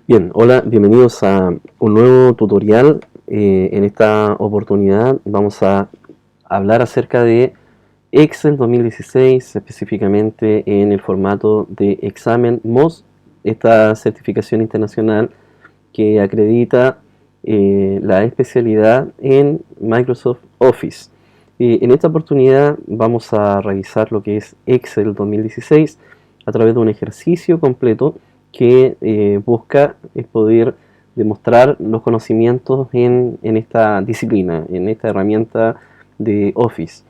Bien, hola, bienvenidos a un nuevo tutorial. En esta oportunidad vamos a hablar acerca de Excel 2016, específicamente en el formato de examen MOS, esta certificación internacional que acredita la especialidad en Microsoft Office. En esta oportunidad vamos a revisar lo que es Excel 2016 a través de un ejercicio completo que busca poder demostrar los conocimientos en esta disciplina, en esta herramienta de Office.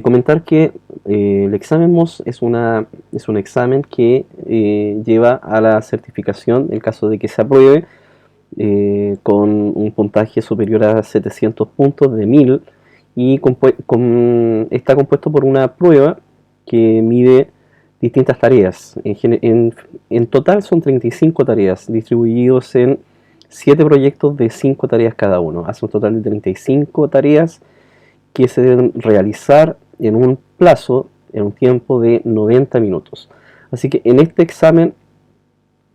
Comentar que el examen MOS es un examen que lleva a la certificación, en caso de que se apruebe, con un puntaje superior a 700 puntos de 1000 y está compuesto por una prueba que mide distintas tareas. En total son 35 tareas distribuidos en 7 proyectos de 5 tareas cada uno. Hace un total de 35 tareas que se deben realizar en un plazo, en un tiempo de 90 minutos. Así que en este examen,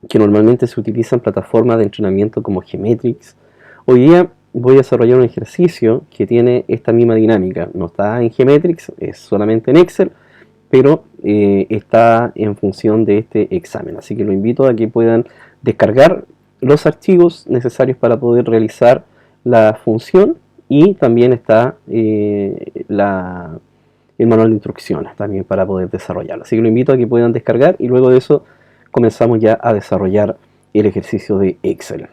que normalmente se utiliza en plataformas de entrenamiento como Geometrix, hoy día voy a desarrollar un ejercicio que tiene esta misma dinámica. No está en Geometrix, es solamente en Excel, pero está en función de este examen. Así que lo invito a que puedan descargar los archivos necesarios para poder realizar la función, y también está el manual de instrucciones también para poder desarrollarlo. Así que lo invito a que puedan descargar y luego de eso comenzamos ya a desarrollar el ejercicio de Excel.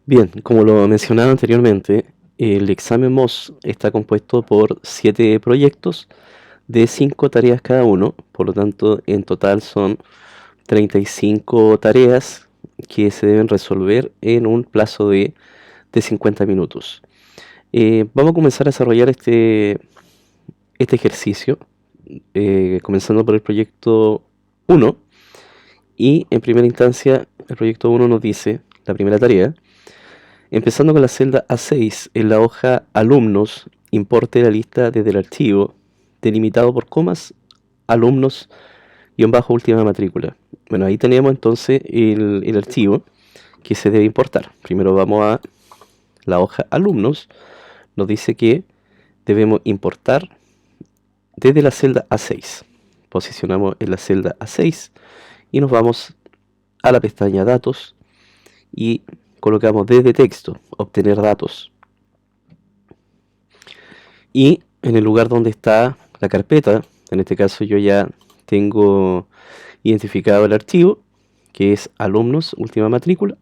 Bien, como lo mencionaba anteriormente, el examen MOS está compuesto por 7 proyectos de 5 tareas cada uno, por lo tanto en total son 35 tareas que se deben resolver en un plazo de 50 minutos. Vamos a comenzar a desarrollar este ejercicio, comenzando por el proyecto 1, y en primera instancia el proyecto 1 nos dice, la primera tarea: empezando con la celda A6 en la hoja alumnos, importe la lista desde el archivo delimitado por comas, alumnos última matrícula. Bueno, ahí tenemos entonces el archivo que se debe importar. Primero vamos a la hoja alumnos, nos dice que debemos importar desde la celda A6. Posicionamos en la celda A6 y nos vamos a la pestaña datos y colocamos desde texto, obtener datos. Y en el lugar donde está la carpeta, en este caso yo ya tengo identificado el archivo, que es alumnos última matrícula,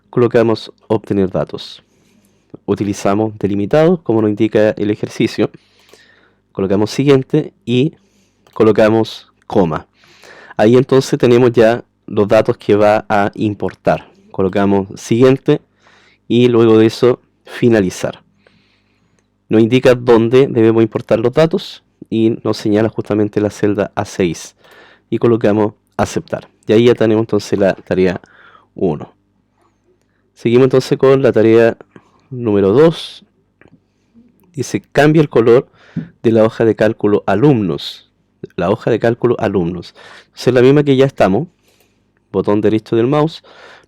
colocamos obtener datos. Utilizamos delimitados como nos indica el ejercicio, colocamos siguiente y colocamos coma. Ahí entonces tenemos ya los datos que va a importar. Colocamos siguiente y luego de eso finalizar. Nos indica dónde debemos importar los datos y nos señala justamente la celda A6 y colocamos aceptar. Y ahí ya tenemos entonces la tarea 1. Seguimos entonces con la tarea número 2. Dice: cambia el color de la hoja de cálculo alumnos. La hoja de cálculo alumnos. Es la misma que ya estamos. Botón derecho del mouse.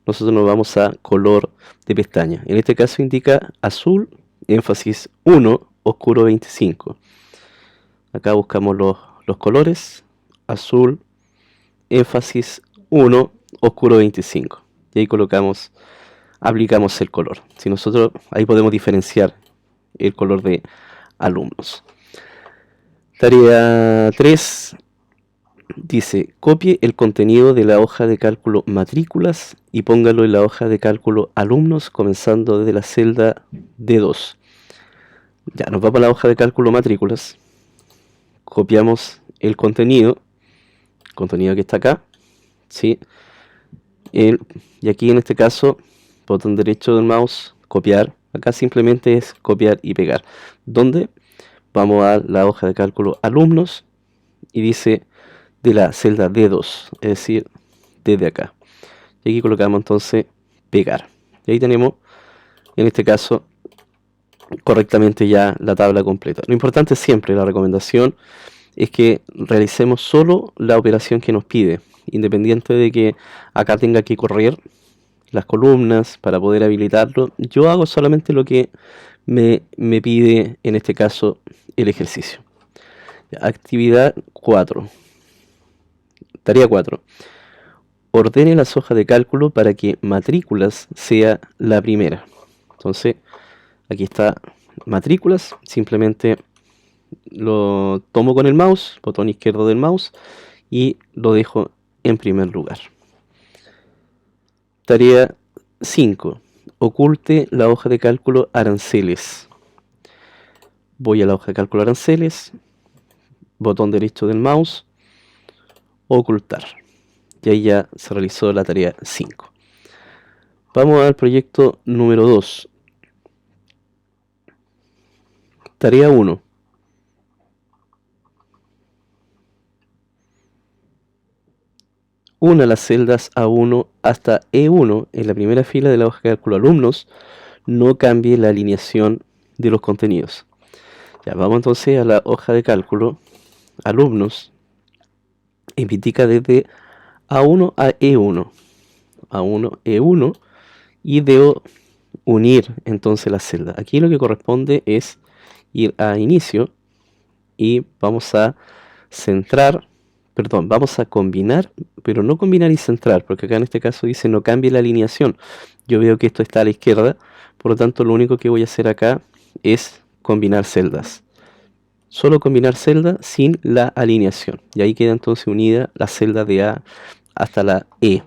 Nosotros nos vamos a color de pestaña. En este caso indica azul, énfasis 1, oscuro 25. Acá buscamos los colores. Azul, énfasis 1, oscuro 25. Y ahí colocamos, aplicamos el color. Si nosotros ahí podemos diferenciar el color de alumnos. Tarea 3 dice: copie el contenido de la hoja de cálculo matrículas y póngalo en la hoja de cálculo alumnos, comenzando desde la celda D2. Ya, nos vamos a la hoja de cálculo matrículas, copiamos el contenido que está acá, ¿sí? Y aquí en este caso, botón derecho del mouse, copiar. Acá simplemente es copiar y pegar. ¿Dónde? Vamos a la hoja de cálculo alumnos y dice de la celda D2, es decir, desde acá. Y aquí colocamos entonces pegar. Y ahí tenemos, en este caso, correctamente ya la tabla completa. Lo importante siempre, la recomendación, es que realicemos solo la operación que nos pide, independiente de que acá tenga que correr las columnas, para poder habilitarlo. Yo hago solamente lo que me pide, en este caso, el ejercicio. Actividad 4. Tarea 4. Ordene las hojas de cálculo para que matrículas sea la primera. Entonces, aquí está matrículas. Simplemente lo tomo con el mouse, botón izquierdo del mouse, y lo dejo en primer lugar. Tarea 5. Oculte la hoja de cálculo aranceles. Voy a la hoja de cálculo aranceles, botón derecho del mouse, ocultar. Y ahí ya se realizó la tarea 5. Vamos al proyecto número 2. Tarea 1. Una las celdas A1 hasta E1 en la primera fila de la hoja de cálculo alumnos. No cambie la alineación de los contenidos. Ya, vamos entonces a la hoja de cálculo alumnos. Y me indica desde A1 a E1. A1, E1. Y debo unir entonces las celdas. Aquí lo que corresponde es ir a inicio y vamos a centrar, perdón, vamos a combinar, pero no combinar y centrar, porque acá en este caso dice no cambie la alineación. Yo veo que esto está a la izquierda, por lo tanto lo único que voy a hacer acá es combinar celdas. Solo combinar celdas sin la alineación. Y ahí queda entonces unida la celda de A hasta la E.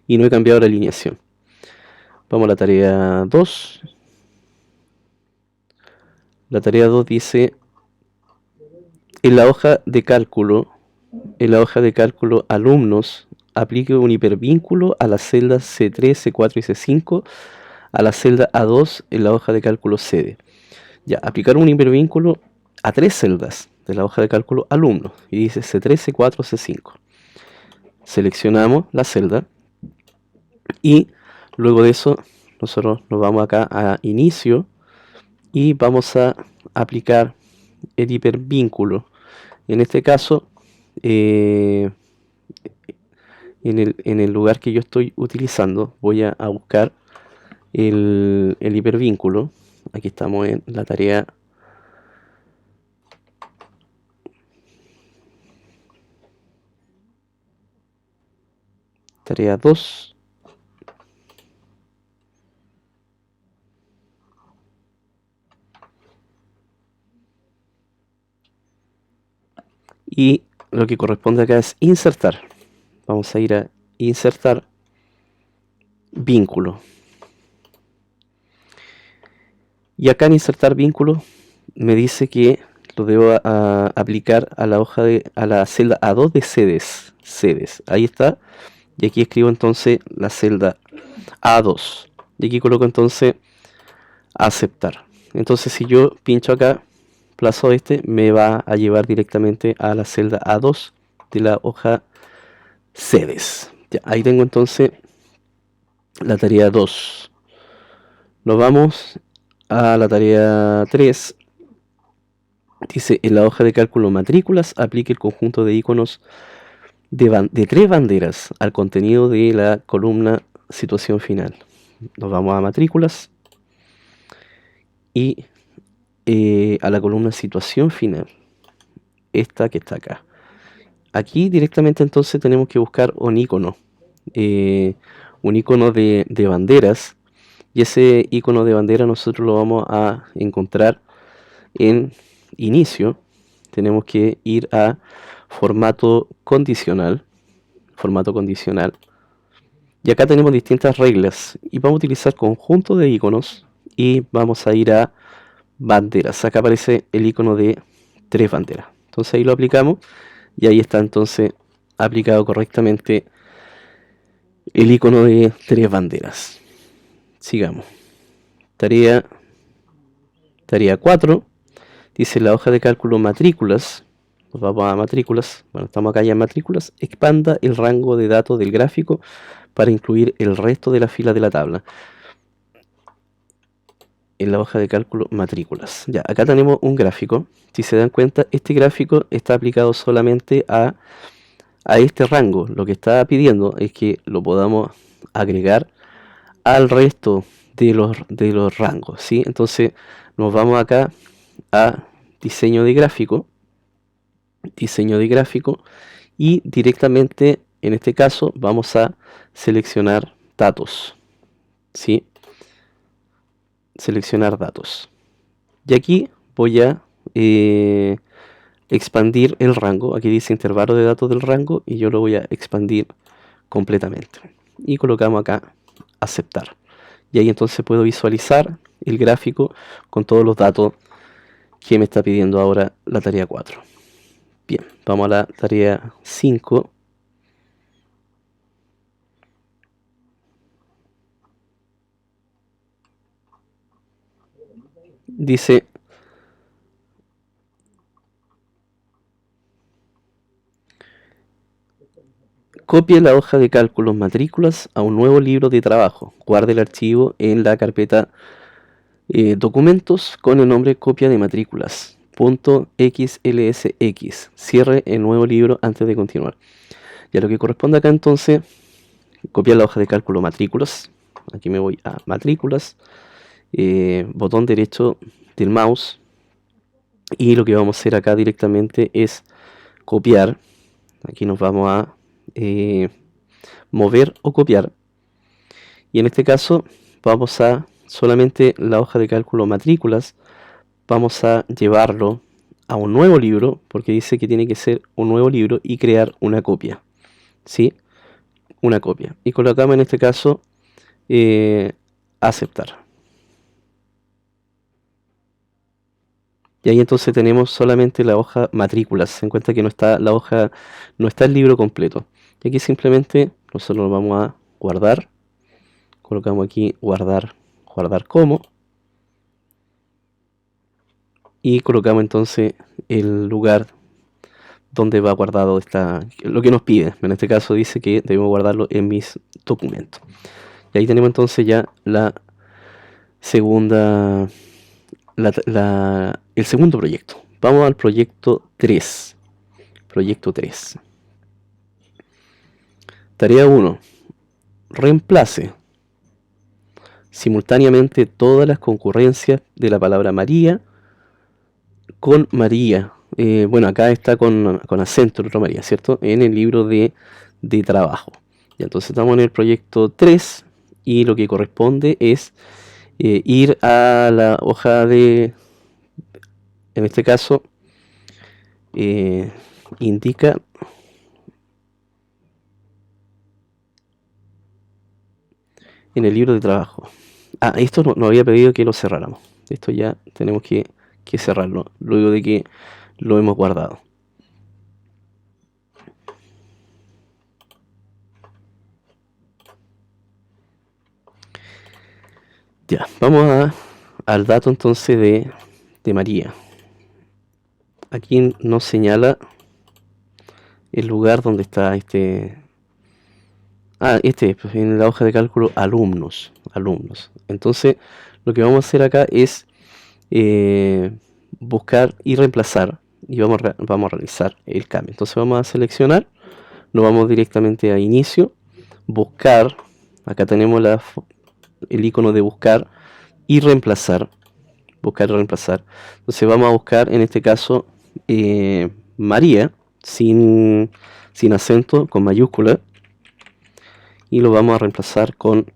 Y no he cambiado la alineación. Vamos a la tarea 2. La tarea 2 dice, en la hoja de cálculo alumnos, aplique un hipervínculo a las celdas C3, C4 y C5 a la celda A2 en la hoja de cálculo CD. Ya, aplicar un hipervínculo a 3 celdas de la hoja de cálculo alumnos. Y dice C3, C4, C5. Seleccionamos la celda y luego de eso nosotros nos vamos acá a inicio y vamos a aplicar el hipervínculo. En este caso, en el lugar que yo estoy utilizando, voy a buscar el hipervínculo. Aquí estamos en la tarea tarea 2. Y lo que corresponde acá es insertar. Vamos a ir a insertar vínculo. Y acá en insertar vínculo me dice que lo debo aplicar a la hoja a la celda A2 de sedes. Ahí está. Y aquí escribo entonces la celda A2. Y aquí coloco entonces aceptar. Entonces si yo pincho acá, plazo me va a llevar directamente a la celda A2 de la hoja sedes. Ya, ahí tengo entonces la tarea 2. Nos vamos a la tarea 3. Dice, en la hoja de cálculo matrículas, aplique el conjunto de iconos de 3 banderas al contenido de la columna situación final. Nos vamos a matrículas y a la columna situación final, esta que está acá. Aquí directamente entonces tenemos que buscar un icono de banderas, y ese icono de bandera nosotros lo vamos a encontrar en inicio. Tenemos que ir a formato condicional, y acá tenemos distintas reglas y vamos a utilizar conjunto de iconos y vamos a ir a banderas. Acá aparece el icono de 3 banderas, entonces ahí lo aplicamos y ahí está entonces aplicado correctamente el icono de 3 banderas. Sigamos. Tarea 4. Dice la hoja de cálculo matrículas. Nos vamos a matrículas. Bueno, estamos acá ya en matrículas. Expanda el rango de datos del gráfico para incluir el resto de la fila de la tabla. En la hoja de cálculo matrículas. Ya, acá tenemos un gráfico. Si se dan cuenta, este gráfico está aplicado solamente a este rango. Lo que está pidiendo es que lo podamos agregar al resto de los rangos, ¿sí? Entonces nos vamos acá a diseño de gráfico, y directamente en este caso vamos a seleccionar datos, ¿sí? Seleccionar datos. Y aquí voy a expandir el rango. Aquí dice intervalo de datos del rango y yo lo voy a expandir completamente. Y colocamos acá aceptar. Y ahí entonces puedo visualizar el gráfico con todos los datos que me está pidiendo ahora la tarea 4. Bien, vamos a la tarea 5. Dice: copie la hoja de cálculos matrículas a un nuevo libro de trabajo. Guarde el archivo en la carpeta documentos con el nombre copia de matrículas .xlsx. Cierre el nuevo libro antes de continuar. Ya lo que corresponde acá entonces, copiar la hoja de cálculo matrículas. Aquí me voy a matrículas, botón derecho del mouse, y lo que vamos a hacer acá directamente es copiar. Aquí nos vamos a mover o copiar, y en este caso vamos a solamente la hoja de cálculo matrículas, vamos a llevarlo a un nuevo libro, porque dice que tiene que ser un nuevo libro y crear una copia, ¿sí? Una copia, y colocamos en este caso aceptar. Y ahí entonces tenemos solamente la hoja matrículas. Se encuentra que no está la hoja, no está el libro completo. Y aquí simplemente nosotros lo vamos a guardar. Colocamos aquí guardar, guardar como. Y colocamos entonces el lugar donde va guardado lo que nos pide. En este caso dice que debemos guardarlo en mis documentos. Y ahí tenemos entonces ya la segunda, el segundo proyecto. Vamos al proyecto 3. Proyecto 3. Tarea 1. Reemplace simultáneamente todas las concurrencias de la palabra María con María. Bueno, acá está con acento el otro María, ¿cierto? En el libro de trabajo. Y entonces estamos en el proyecto 3 y lo que corresponde es ir a la hoja de, en este caso, indica en el libro de trabajo. Esto no había pedido que lo cerráramos. Esto ya tenemos que cerrarlo luego de que lo hemos guardado. Ya, vamos al dato entonces de María. Aquí nos señala el lugar donde está pues, en la hoja de cálculo alumnos. Entonces lo que vamos a hacer acá es buscar y reemplazar, y vamos a realizar el cambio. Entonces vamos a seleccionar, nos vamos directamente a inicio, buscar. Acá tenemos el icono de buscar y reemplazar. Entonces vamos a buscar en este caso María sin acento, con mayúscula, y lo vamos a reemplazar con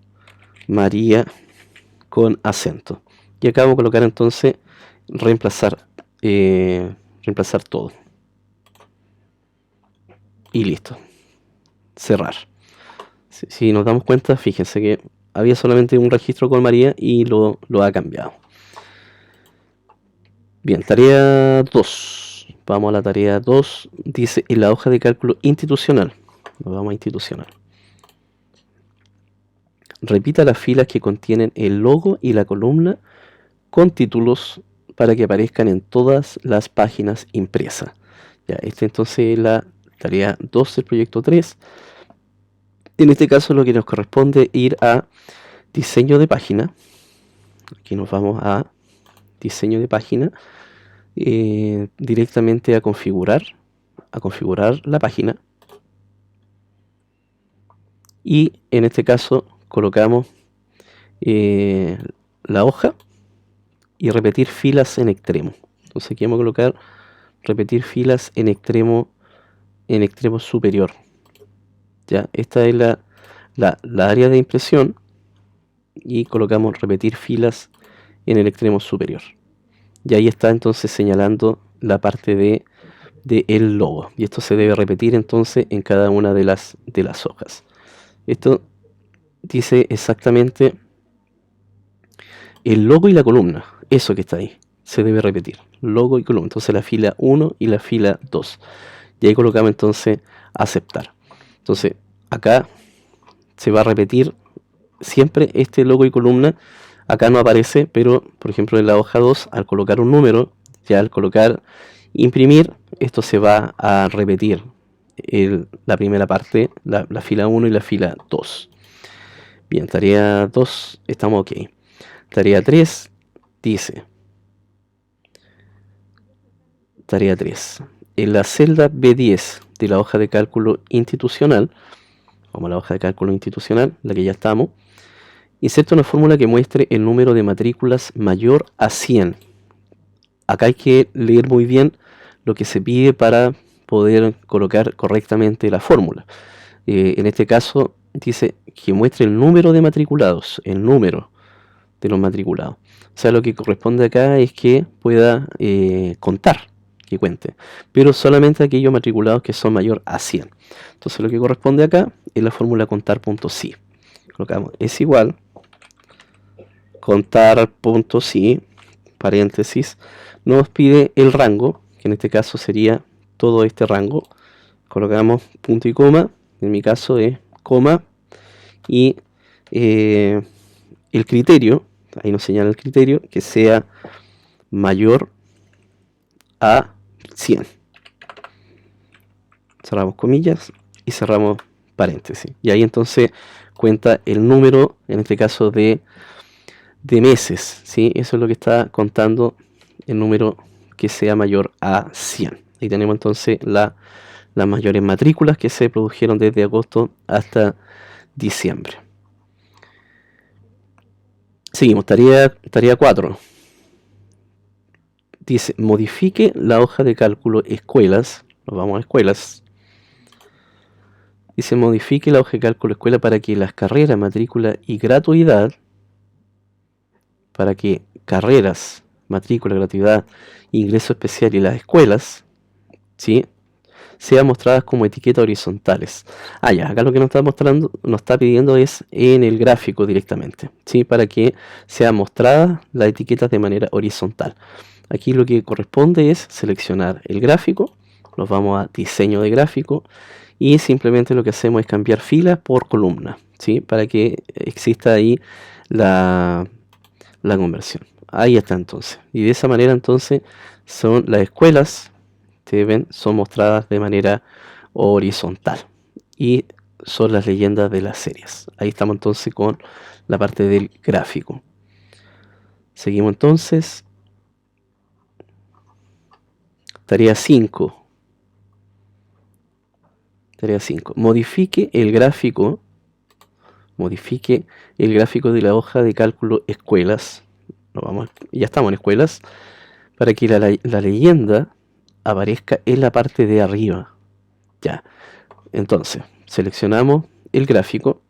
María con acento. Y acá vamos a colocar entonces reemplazar todo, y listo, cerrar. Si nos damos cuenta, fíjense que había solamente un registro con María y lo ha cambiado. Bien, tarea 2. Vamos a la tarea 2. Dice en la hoja de cálculo institucional. Nos vamos a institucional. Repita las filas que contienen el logo y la columna con títulos para que aparezcan en todas las páginas impresas. Ya, entonces es la tarea 2 del proyecto 3. En este caso lo que nos corresponde es ir a diseño de página. Aquí nos vamos a diseño de página. Directamente a configurar la página, y en este caso colocamos eh, la hoja y repetir filas en extremo. Entonces aquí vamos a colocar repetir filas en extremo superior. Ya, esta es la área de impresión y colocamos repetir filas en el extremo superior. Y ahí está entonces señalando la parte de el logo. Y esto se debe repetir entonces en cada una de las hojas. Esto dice exactamente el logo y la columna. Eso que está ahí se debe repetir. Logo y columna. Entonces la fila 1 y la fila 2. Y ahí colocamos entonces aceptar. Entonces acá se va a repetir siempre este logo y columna. Acá no aparece, pero por ejemplo en la hoja 2, al colocar un número, ya al colocar imprimir, esto se va a repetir la primera parte, la fila 1 y la fila 2. Bien, tarea 2, estamos ok. Tarea 3 dice, tarea 3, en la celda B10 de la hoja de cálculo institucional, vamos a la hoja de cálculo institucional, la que ya estamos, inserta una fórmula que muestre el número de matrículas mayor a 100. Acá hay que leer muy bien lo que se pide para poder colocar correctamente la fórmula. En este caso dice que muestre el número de matriculados, el número de los matriculados. O sea, lo que corresponde acá es que pueda contar, que cuente, pero solamente aquellos matriculados que son mayor a 100. Entonces lo que corresponde acá es la fórmula contar.si. Colocamos es igual contar.si, paréntesis, nos pide el rango, que en este caso sería todo este rango. Colocamos punto y coma, en mi caso es coma, y el criterio, ahí nos señala el criterio, que sea mayor a 100. Cerramos comillas y cerramos paréntesis. Y ahí entonces cuenta el número, en este caso de meses, ¿sí? Eso es lo que está contando el número que sea mayor a 100. Ahí tenemos entonces las mayores matrículas que se produjeron desde agosto hasta diciembre. Seguimos, tarea 4. Dice, modifique la hoja de cálculo escuelas. Nos vamos a escuelas. Dice, modifique la hoja de cálculo escuela para que las carreras, matrícula y gratuidad, para que carreras, matrícula, gratuidad, ingreso especial y las escuelas, ¿sí?, sean mostradas como etiquetas horizontales. Ya, acá lo que nos está mostrando, nos está pidiendo es en el gráfico directamente, ¿sí?, para que sean mostradas las etiquetas de manera horizontal. Aquí lo que corresponde es seleccionar el gráfico, nos vamos a diseño de gráfico y simplemente lo que hacemos es cambiar fila por columna, ¿sí?, para que exista ahí la conversión. Ahí está entonces. Y de esa manera entonces son las escuelas, ustedes ven, son mostradas de manera horizontal. Y son las leyendas de las series. Ahí estamos entonces con la parte del gráfico. Seguimos entonces. Tarea 5. Tarea 5. Modifique el gráfico de la hoja de cálculo escuelas. Ya estamos en escuelas. Para que la leyenda aparezca en la parte de arriba. Ya. Entonces, seleccionamos el gráfico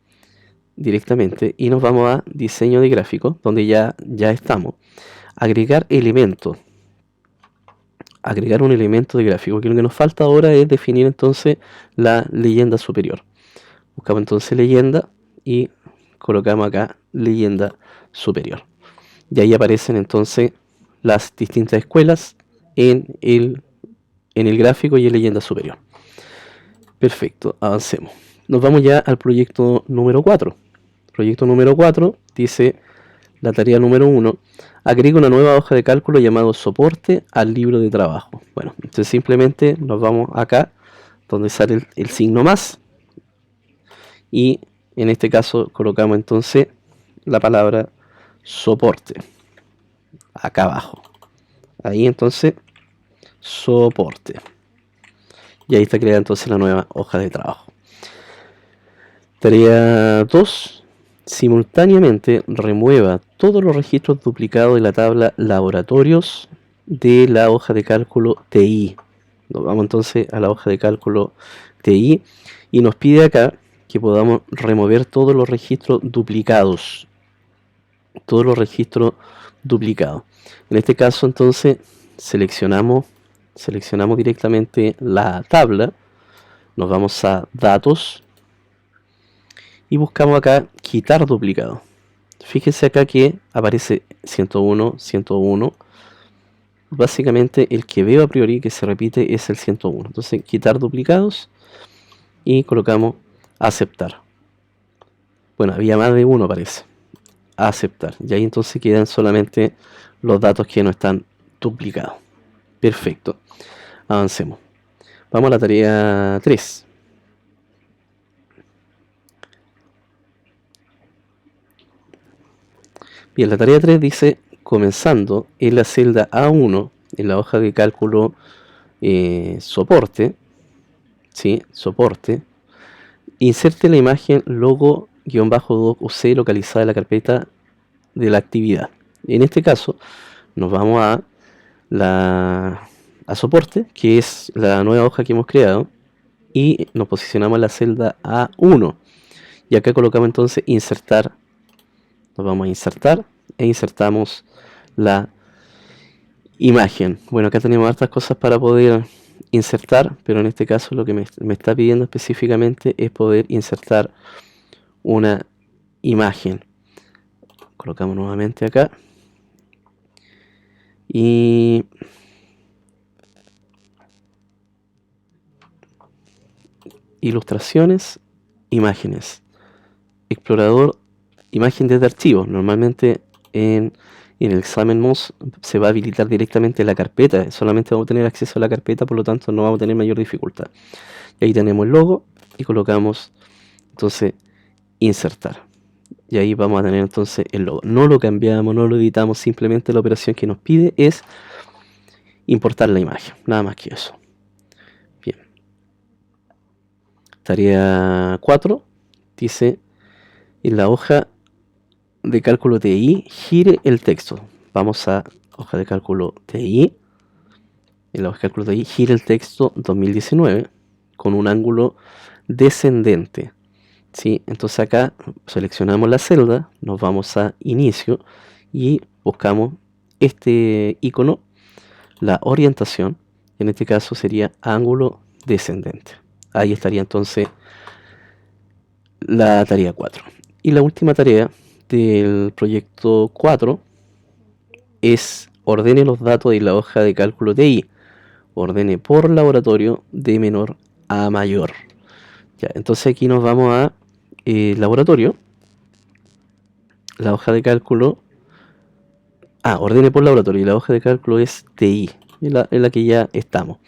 directamente y nos vamos a diseño de gráfico, donde ya estamos. Agregar elemento. Agregar un elemento de gráfico, que lo que nos falta ahora es definir entonces la leyenda superior. Buscamos entonces leyenda y colocamos acá leyenda superior. Y ahí aparecen entonces las distintas escuelas en el gráfico y en leyenda superior. Perfecto, avancemos. Nos vamos ya al proyecto número 4. Proyecto número 4 dice la tarea número 1. Agrega una nueva hoja de cálculo llamado soporte al libro de trabajo. Bueno, entonces simplemente nos vamos acá donde sale el signo más y en este caso colocamos entonces la palabra soporte acá abajo. Ahí entonces soporte. Y ahí está creada entonces la nueva hoja de trabajo. Tarea 2 simultáneamente remueva todos los registros duplicados de la tabla laboratorios de la hoja de cálculo TI. Nos vamos entonces a la hoja de cálculo TI y nos pide acá que podamos remover todos los registros duplicados. Todos los registros duplicados. En este caso entonces seleccionamos directamente la tabla, nos vamos a datos y buscamos acá quitar duplicado. Fíjense acá que aparece 101, 101. Básicamente el que veo a priori que se repite es el 101. Entonces quitar duplicados y colocamos aceptar. Bueno, había más de uno parece. Aceptar. Y ahí entonces quedan solamente los datos que no están duplicados. Perfecto. Avancemos. Vamos a la tarea 3. Bien, la tarea 3 dice, comenzando en la celda A1, en la hoja de cálculo soporte, ¿sí? Soporte, inserte la imagen logo-doc UC localizada en la carpeta de la actividad. En este caso, nos vamos a soporte, que es la nueva hoja que hemos creado, y nos posicionamos en la celda A1. Y acá colocamos entonces insertar. Nos vamos a insertar e insertamos la imagen. Bueno, acá tenemos hartas cosas para poder insertar, pero en este caso lo que me está pidiendo específicamente es poder insertar una imagen. Colocamos nuevamente acá y ilustraciones, imágenes, explorador, imagen desde archivo. Normalmente en el examen MOS se va a habilitar directamente la carpeta, solamente vamos a tener acceso a la carpeta, por lo tanto no vamos a tener mayor dificultad. Y ahí tenemos el logo y colocamos entonces insertar. Y ahí vamos a tener entonces el logo. No lo cambiamos, no lo editamos, simplemente la operación que nos pide es importar la imagen, nada más que eso. Bien. Tarea 4 dice, en la hoja de cálculo TI, gire el texto. Vamos a hoja de cálculo TI. En la hoja de cálculo TI, gire el texto 2019 con un ángulo descendente. ¿Sí? Entonces acá seleccionamos la celda, nos vamos a inicio y buscamos este icono, la orientación. En este caso sería ángulo descendente. Ahí estaría entonces la tarea 4. Y la última tarea del proyecto 4 es ordene los datos de la hoja de cálculo TI. Ordene por laboratorio de menor a mayor. Ya, entonces aquí nos vamos a laboratorio. La hoja de cálculo. Ordene por laboratorio. Y la hoja de cálculo es TI. En la que ya estamos.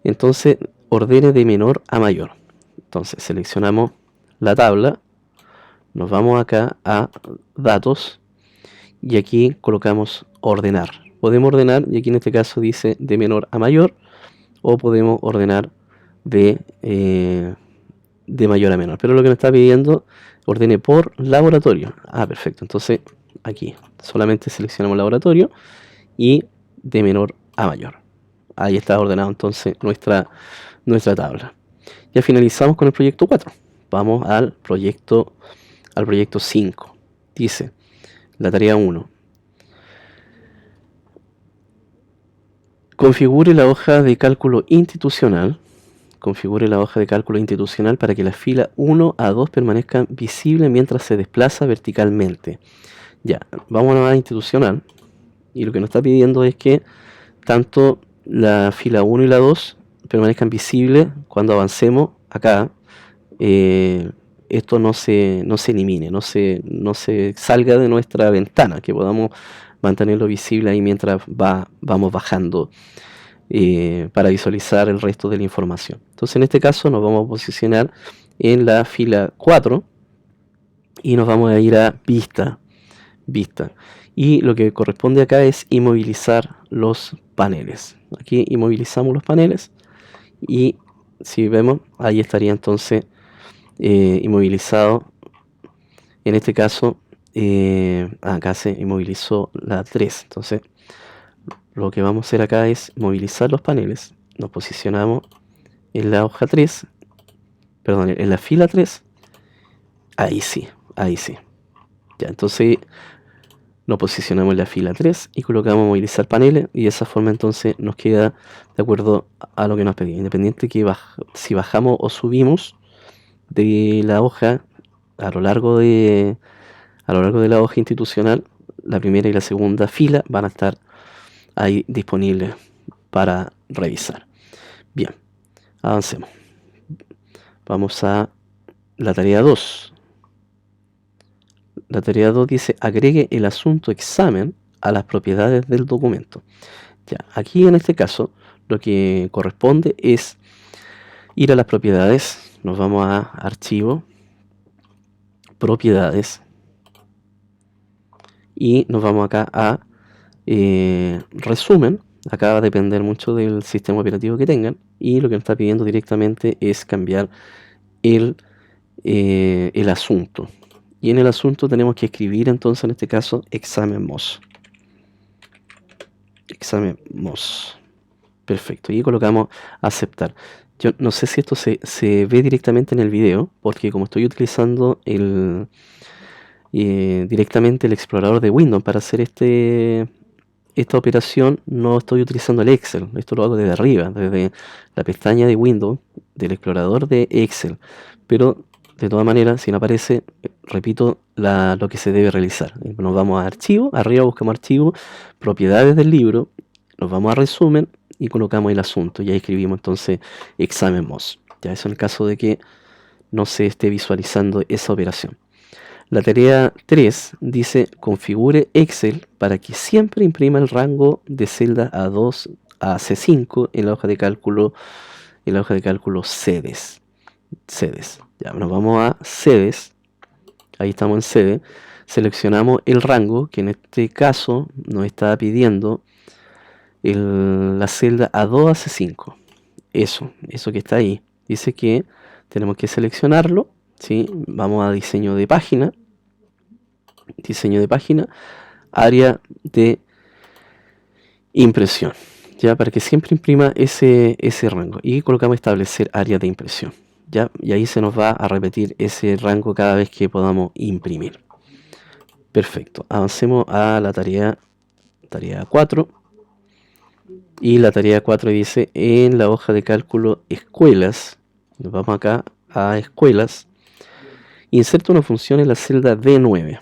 Entonces, ordene de menor a mayor. Entonces, seleccionamos la tabla. Nos vamos acá a datos. Y aquí colocamos ordenar. Podemos ordenar, y aquí en este caso dice de menor a mayor. O podemos ordenar de mayor a menor. Pero lo que me está pidiendo, ordene por laboratorio. Perfecto. Entonces, aquí solamente seleccionamos laboratorio y de menor a mayor. Ahí está ordenado entonces nuestra tabla. Ya finalizamos con el proyecto 4. Vamos al proyecto 5. Dice, la tarea 1. Configure la hoja de cálculo institucional. Configure la hoja de cálculo institucional para que la fila 1 a 2 permanezcan visibles mientras se desplaza verticalmente. Ya, vamos a la institucional. Y lo que nos está pidiendo es que tanto la fila 1 y la 2 permanezcan visibles cuando avancemos acá. Esto no se elimine, no se salga de nuestra ventana, que podamos mantenerlo visible ahí mientras vamos bajando para visualizar el resto de la información. Entonces en este caso nos vamos a posicionar en la fila 4 y nos vamos a ir a vista. Y lo que corresponde acá es inmovilizar los paneles. Aquí inmovilizamos los paneles y si vemos, ahí estaría entonces inmovilizado En este caso, acá se inmovilizó la 3. Entonces, lo que vamos a hacer acá es movilizar los paneles. Nos posicionamos en la hoja 3, perdón, en la fila 3. Ahí sí, ahí sí. Ya, entonces nos posicionamos en la fila 3 y colocamos movilizar paneles, y de esa forma entonces nos queda de acuerdo a lo que nos pedía. Independiente que si bajamos o subimos de la hoja a lo largo de la hoja institucional, la primera y la segunda fila van a estar ahí disponibles para revisar. Bien, avancemos. Vamos a la tarea 2. La tarea 2 dice: agregue el asunto examen a las propiedades del documento. Ya, aquí en este caso lo que corresponde es ir a las propiedades. Nos vamos a archivo, propiedades, y nos vamos acá a resumen. Acá va a depender mucho del sistema operativo que tengan, y lo que nos está pidiendo directamente es cambiar el asunto. Y en el asunto tenemos que escribir entonces en este caso examen MOS. Examen MOS. Perfecto. Y colocamos aceptar. Yo no sé si esto se ve directamente en el video, porque como estoy utilizando directamente el explorador de Windows para hacer esta operación, no estoy utilizando el Excel. Esto lo hago desde arriba, desde la pestaña de Windows del explorador de Excel. Pero de todas maneras, si no aparece, repito lo que se debe realizar. Nos vamos a archivo, arriba buscamos archivo, propiedades del libro, nos vamos a resumen y colocamos el asunto. Y ahí escribimos entonces examen MOS. Ya, eso en el caso de que no se esté visualizando esa operación. La tarea 3 dice: configure Excel para que siempre imprima el rango de celda A2 a C5 en la hoja de cálculo, sedes. Ya, nos vamos a sedes. Ahí estamos en sede. Seleccionamos el rango, que en este caso nos está pidiendo la celda A2 a C5. Eso que está ahí. Dice que tenemos que seleccionarlo. ¿Sí? Vamos a diseño de página. Área de impresión, ya, para que siempre imprima ese rango, y colocamos establecer área de impresión, ya, y ahí se nos va a repetir ese rango cada vez que podamos imprimir. Perfecto, avancemos a la tarea 4. Y la tarea 4 dice: en la hoja de cálculo escuelas, nos vamos acá a escuelas, inserta una función en la celda B9,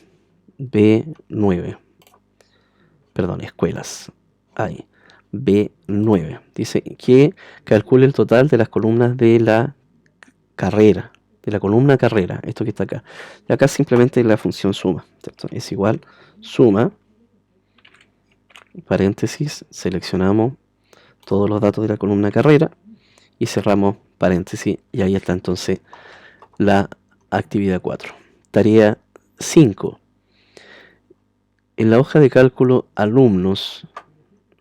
perdón, escuelas, ahí, B9, dice que calcule el total de las columnas de la carrera, columna carrera, esto que está acá. Y acá simplemente la función suma, ¿cierto? Es igual suma, paréntesis, seleccionamos todos los datos de la columna carrera y cerramos paréntesis, y ahí está entonces la actividad 4. Tarea 5. En la hoja de cálculo alumnos,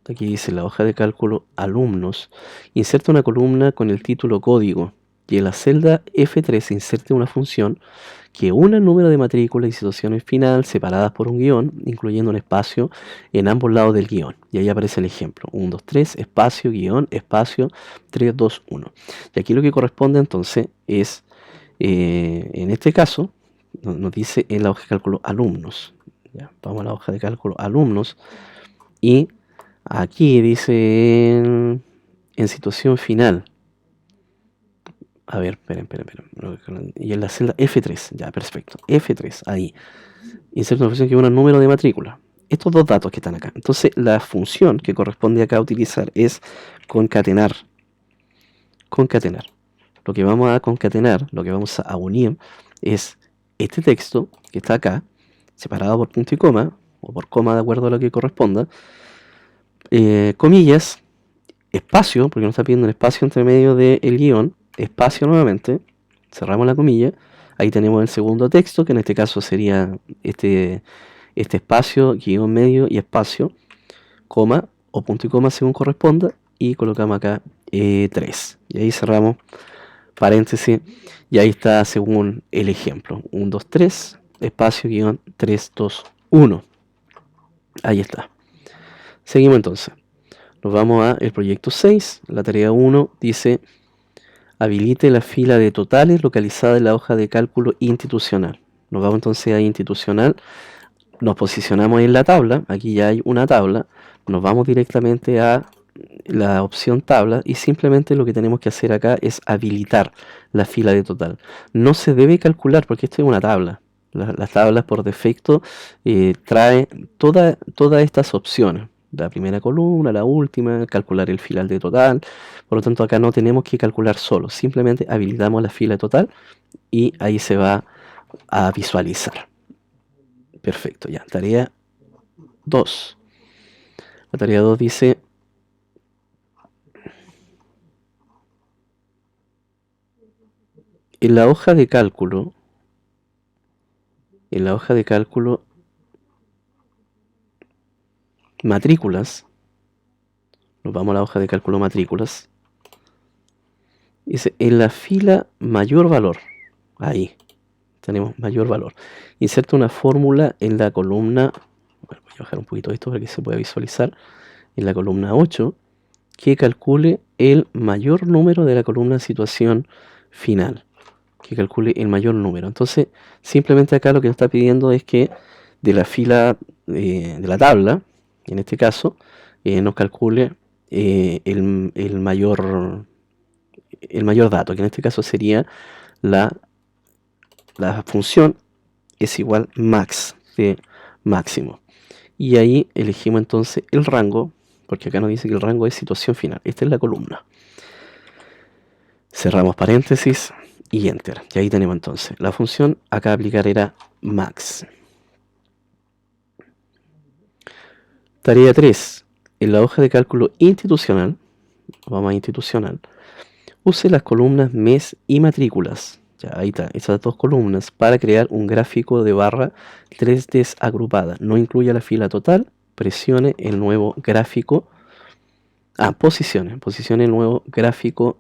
aquí dice la hoja de cálculo alumnos, inserta una columna con el título código, y en la celda F3 inserte una función que una el número de matrícula y situaciones final separadas por un guión, incluyendo un espacio en ambos lados del guión. Y ahí aparece el ejemplo: 1, 2, 3, espacio, guión, espacio, 3, 2, 1. Y aquí lo que corresponde entonces es, en este caso, nos dice en la hoja de cálculo alumnos. Ya, vamos a la hoja de cálculo alumnos, y aquí dice en situación final. A ver, esperen. Y en la celda F3, ya, perfecto. F3, ahí. Inserta una función que es un número de matrícula. Estos dos datos que están acá. Entonces, la función que corresponde acá a utilizar es concatenar. Lo que vamos a concatenar, lo que vamos a unir, es este texto que está acá, separado por punto y coma, o por coma de acuerdo a lo que corresponda, comillas, espacio, porque nos está pidiendo un espacio entre medio del guión, espacio nuevamente, cerramos la comilla, ahí tenemos el segundo texto, que en este caso sería este espacio, guión medio y espacio, coma o punto y coma según corresponda, y colocamos acá 3, y ahí cerramos paréntesis, y ahí está según el ejemplo: 1, 2, 3, espacio guión 321. Ahí está. Seguimos entonces. Nos vamos a el proyecto 6. La tarea 1 dice: habilite la fila de totales localizada en la hoja de cálculo institucional. Nos vamos entonces a institucional. Nos posicionamos en la tabla. Aquí ya hay una tabla. Nos vamos directamente a la opción tabla y simplemente lo que tenemos que hacer acá es habilitar la fila de total. No se debe calcular porque esto es una tabla. Las tablas por defecto trae todas estas opciones. La primera columna, la última, calcular el final de total. Por lo tanto acá no tenemos que calcular solo. Simplemente habilitamos la fila total y ahí se va a visualizar. Perfecto, ya. Tarea 2. La tarea 2 dice: en la hoja de cálculo, matrículas, nos vamos a la hoja de cálculo matrículas, dice en la fila mayor valor, ahí tenemos mayor valor, inserta una fórmula en la columna, bueno, voy a bajar un poquito esto para que se pueda visualizar, en la columna 8, que calcule el mayor número de la columna situación final, que calcule el mayor número. Entonces simplemente acá lo que nos está pidiendo es que de la fila de la tabla, en este caso, nos calcule el mayor dato, que en este caso sería la función es igual max de máximo. Y ahí elegimos entonces el rango, porque acá nos dice que el rango es situación final. Esta es la columna. Cerramos paréntesis y enter. Y ahí tenemos entonces la función. Acá aplicar era max. Tarea 3. En la hoja de cálculo institucional, vamos a institucional, use las columnas mes y matrículas. Ya, ahí está, esas dos columnas, para crear un gráfico de barra 3D agrupada. No incluya la fila total, presione el nuevo gráfico. Posicione el nuevo gráfico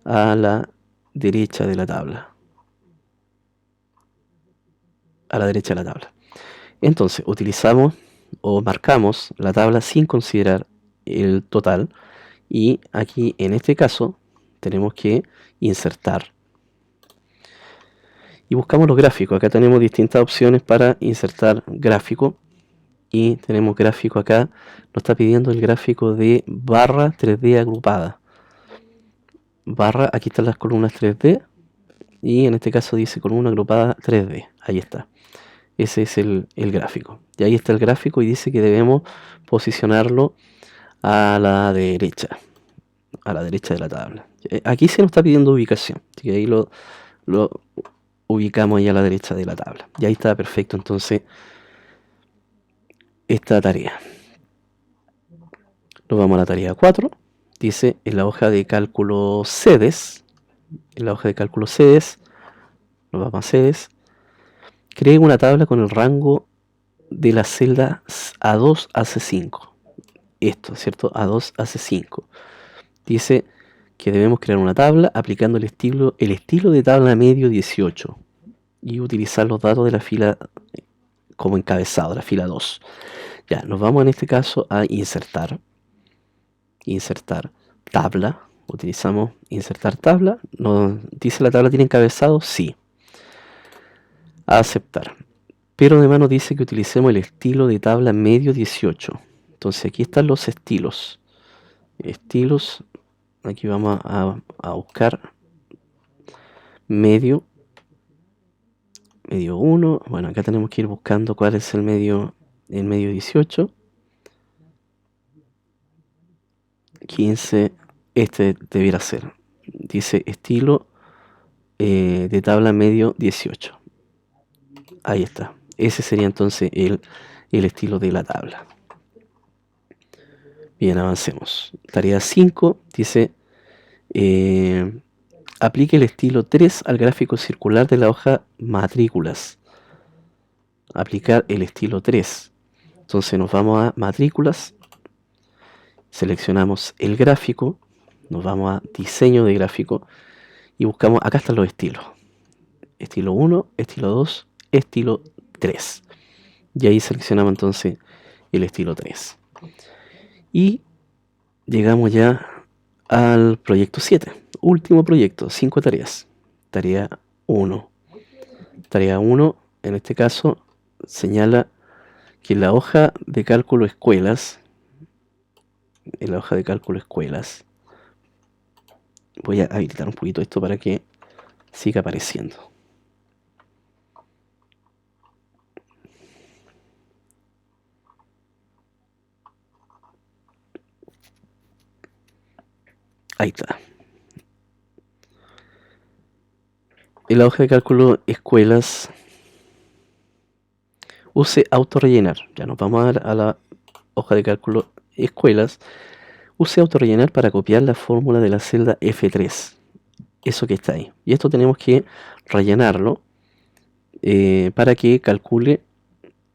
a la derecha de la tabla. A la derecha de la tabla. Entonces, utilizamos o marcamos la tabla sin considerar el total. Y aquí, en este caso, tenemos que insertar. Y buscamos los gráficos. Acá tenemos distintas opciones para insertar gráfico. Y tenemos gráfico acá. Nos está pidiendo el gráfico de barra 3D agrupada. Barra, aquí están las columnas 3D. Y en este caso dice columna agrupada 3D. Ahí está. Ese es el gráfico. Y ahí está el gráfico y dice que debemos posicionarlo a la derecha. A la derecha de la tabla. Aquí se nos está pidiendo ubicación. Así que ahí lo ubicamos ahí a la derecha de la tabla. Y ahí está perfecto entonces esta tarea. Nos vamos a la tarea 4. Dice en la hoja de cálculo sedes. En la hoja de cálculo sedes. Nos vamos a sedes. Cree una tabla con el rango de las celdas A2 a C5. Esto, ¿cierto? A2 a C5. Dice que debemos crear una tabla aplicando el estilo de tabla medio 18 y utilizar los datos de la fila como encabezado, la fila 2. Ya, nos vamos en este caso a insertar tabla. Utilizamos insertar tabla. ¿Nos dice la tabla tiene encabezado? Sí. A aceptar. Pero además nos dice que utilicemos el estilo de tabla medio 18. Entonces aquí están los estilos. Estilos. Aquí vamos a buscar medio 1. Bueno, acá tenemos que ir buscando cuál es el medio 18. 15. Este debiera ser. Dice estilo de tabla medio 18. Ahí está. Ese sería entonces el estilo de la tabla. Bien, avancemos. Tarea 5 dice: aplique el estilo 3 al gráfico circular de la hoja matrículas. Aplicar el estilo 3. Entonces nos vamos a matrículas. Seleccionamos el gráfico. Nos vamos a diseño de gráfico. Y buscamos, acá están los estilos. Estilo 1, estilo 2 estilo 3. Y ahí seleccionamos entonces el estilo 3. Y llegamos ya al proyecto 7. Último proyecto, 5 tareas. Tarea 1. Tarea 1, en este caso, señala que en la hoja de cálculo escuelas, voy a habilitar un poquito esto para que siga apareciendo. Ahí está. En la hoja de cálculo escuelas, use autorrellenar. Ya nos vamos a la hoja de cálculo escuelas. Use autorrellenar para copiar la fórmula de la celda F3. Eso que está ahí. Y esto tenemos que rellenarlo para que calcule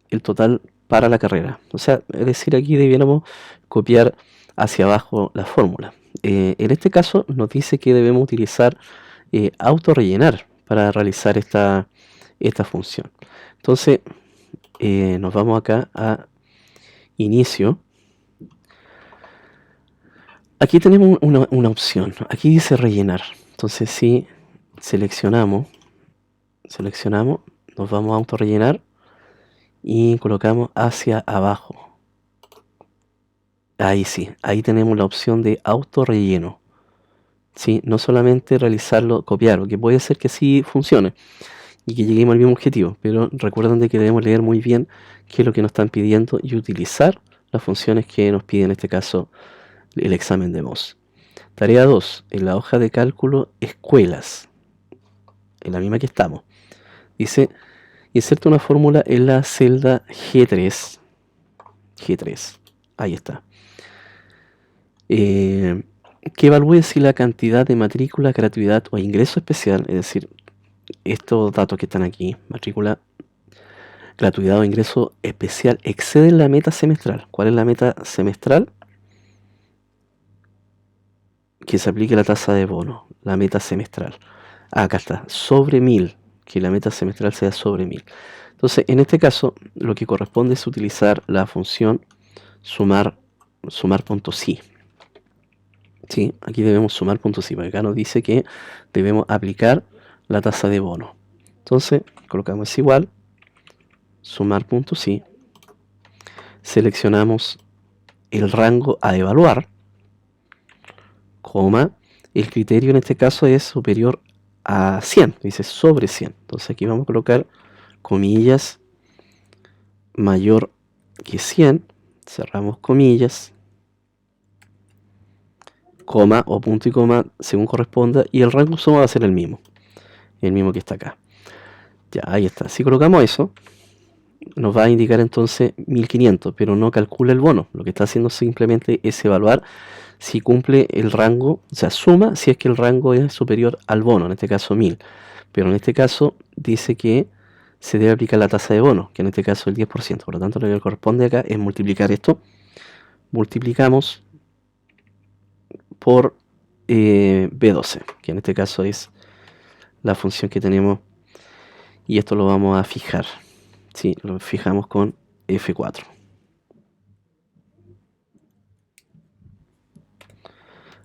el total para la carrera. O sea, es decir, aquí debiéramos copiar hacia abajo la fórmula. En este caso nos dice que debemos utilizar autorrellenar para realizar esta función. Entonces nos vamos acá a inicio. Aquí tenemos una opción. Aquí dice rellenar. Entonces si seleccionamos, nos vamos a autorrellenar y colocamos hacia abajo. Ahí sí, ahí tenemos la opción de autorrelleno. ¿Sí? No solamente realizarlo, copiarlo, que puede ser que sí funcione y que lleguemos al mismo objetivo, pero recuerden de que debemos leer muy bien qué es lo que nos están pidiendo y utilizar las funciones que nos pide en este caso el examen de Moss. Tarea 2, en la hoja de cálculo escuelas, en la misma que estamos, dice inserta una fórmula en la celda G3, ahí está, que evalúe si la cantidad de matrícula, gratuidad o ingreso especial, es decir, estos datos que están aquí, matrícula, gratuidad o ingreso especial, exceden la meta semestral. ¿Cuál es la meta semestral? Que se aplique la tasa de bono, la meta semestral. Acá está, sobre 1000, que la meta semestral sea sobre 1000. Entonces, en este caso, lo que corresponde es utilizar la función sumar.si. ¿Sí? Aquí debemos sumar.si, porque acá nos dice que debemos aplicar la tasa de bono. Entonces, colocamos igual, sumar.si, seleccionamos el rango a evaluar, coma, el criterio en este caso es superior a 100, dice sobre 100. Entonces aquí vamos a colocar comillas, mayor que 100, cerramos comillas, coma o punto y coma según corresponda, y el rango suma va a ser el mismo que está acá. Ya, ahí está. Si colocamos eso, nos va a indicar entonces 1500, pero no calcula el bono. Lo que está haciendo simplemente es evaluar si cumple el rango, o sea, suma si es que el rango es superior al bono, en este caso 1000. Pero en este caso dice que se debe aplicar la tasa de bono, que en este caso es el 10%. Por lo tanto, lo que corresponde acá es multiplicar esto. Multiplicamos por B12, que en este caso es la función que tenemos. Y esto lo vamos a fijar. Sí, lo fijamos con F4.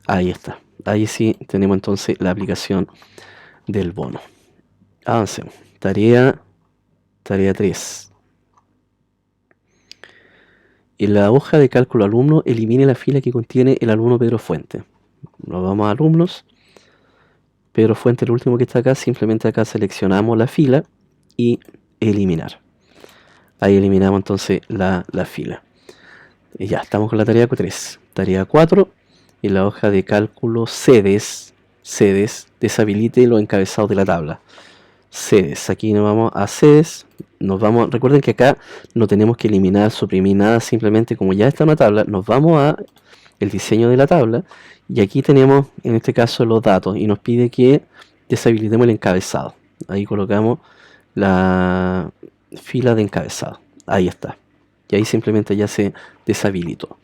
Ahí está. Ahí sí tenemos entonces la aplicación del bono. Avancemos. Tarea 3. En la hoja de cálculo alumno, elimine la fila que contiene el alumno Pedro Fuente. Nos vamos a alumnos. Pedro Fuente, el último que está acá, simplemente acá seleccionamos la fila y eliminar. Ahí eliminamos entonces la fila. Y ya, estamos con la tarea 3. Tarea 4. En la hoja de cálculo sedes, deshabilite los encabezados de la tabla. Sedes, aquí nos vamos a sedes, recuerden que acá no tenemos que eliminar, suprimir nada, simplemente como ya está una tabla, nos vamos a el diseño de la tabla y aquí tenemos en este caso los datos y nos pide que deshabilitemos el encabezado. Ahí colocamos la fila de encabezado, ahí está, y ahí simplemente ya se deshabilitó.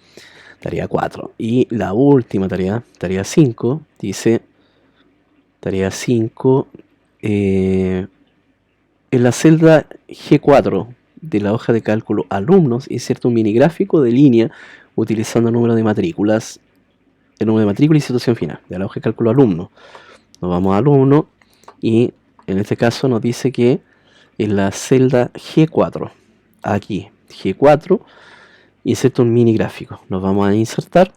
Tarea 4. Y la última tarea 5, dice, tarea 5, En la celda G4 de la hoja de cálculo alumnos, inserta un mini gráfico de línea utilizando el número de matrículas, el número de matrícula y situación final de la hoja de cálculo alumno. Nos vamos a alumno y en este caso nos dice que en la celda G4, aquí, G4, inserta un mini gráfico. Nos vamos a insertar,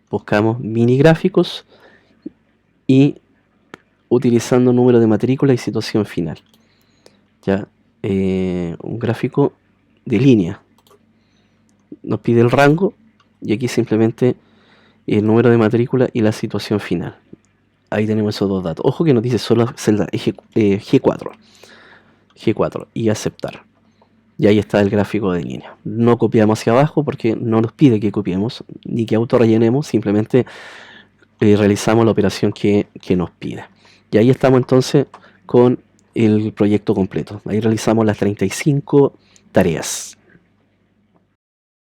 buscamos mini gráficos y utilizando número de matrícula y situación final. Ya, un gráfico de línea. Nos pide el rango y aquí simplemente el número de matrícula y la situación final. Ahí tenemos esos dos datos. Ojo que nos dice solo celda G4. G4 y aceptar. Y ahí está el gráfico de línea. No copiamos hacia abajo porque no nos pide que copiemos ni que autorrellenemos, simplemente realizamos la operación que nos pide. Y ahí estamos entonces con el proyecto completo. Ahí realizamos las 35 tareas.